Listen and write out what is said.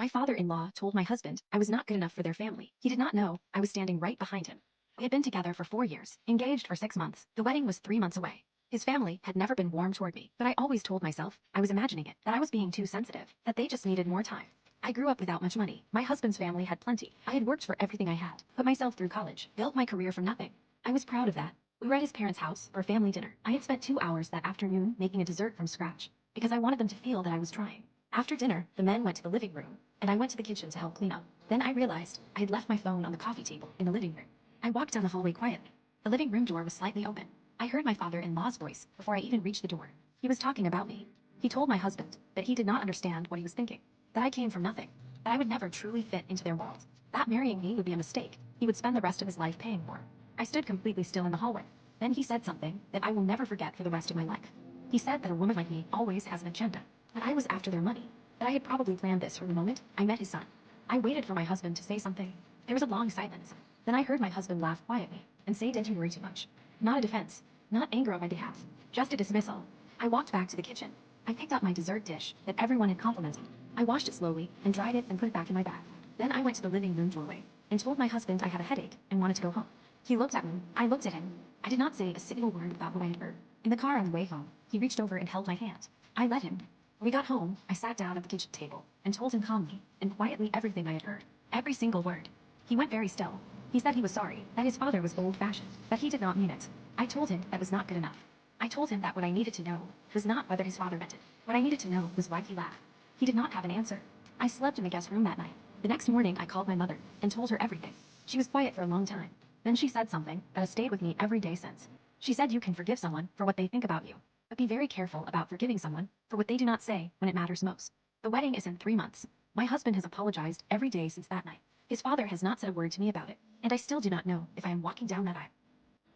My father-in-law told my husband I was not good enough for their family. He did not know I was standing right behind him. We had been together for 4 years, engaged for 6 months. The wedding was 3 months away. His family had never been warm toward me, but I always told myself I was imagining it, that I was being too sensitive, that they just needed more time. I grew up without much money. My husband's family had plenty. I had worked for everything I had, put myself through college, built my career from nothing. I was proud of that. We were at his parents' house for family dinner. I had spent 2 hours that afternoon making a dessert from scratch, because I wanted them to feel that I was trying. After dinner, the men went to the living room, and I went to the kitchen to help clean up. Then I realized I had left my phone on the coffee table in the living room. I walked down the hallway quietly. The living room door was slightly open. I heard my father-in-law's voice before I even reached the door. He was talking about me. He told my husband that he did not understand what he was thinking, that I came from nothing, that I would never truly fit into their world, that marrying me would be a mistake. He would spend the rest of his life paying for. I stood completely still in the hallway. Then he said something that I will never forget for the rest of my life. He said that a woman like me always has an agenda, that I was after their money, that I had probably planned this from the moment I met his son. I waited for my husband to say something. There was a long silence. Then I heard my husband laugh quietly and say, "Didn't you worry too much?" Not a defense, not anger on my behalf, just a dismissal. I walked back to the kitchen. I picked up my dessert dish that everyone had complimented. I washed it slowly and dried it and put it back in my bag. Then I went to the living room doorway and told my husband I had a headache and wanted to go home. He looked at me. I looked at him. I did not say a single word about what I had heard. In the car on the way home, he reached over and held my hand. I let him. When we got home, I sat down at the kitchen table and told him calmly and quietly everything I had heard. Every single word. He went very still. He said he was sorry, that his father was old-fashioned, that he did not mean it. I told him that was not good enough. I told him that what I needed to know was not whether his father meant it. What I needed to know was why he laughed. He did not have an answer. I slept in the guest room that night. The next morning, I called my mother and told her everything. She was quiet for a long time. Then she said something that has stayed with me every day since. She said you can forgive someone for what they think about you, but be very careful about forgiving someone for what they do not say when it matters most. The wedding is in 3 months. My husband has apologized every day since that night. His father has not said a word to me about it, and I still do not know if I am walking down that aisle.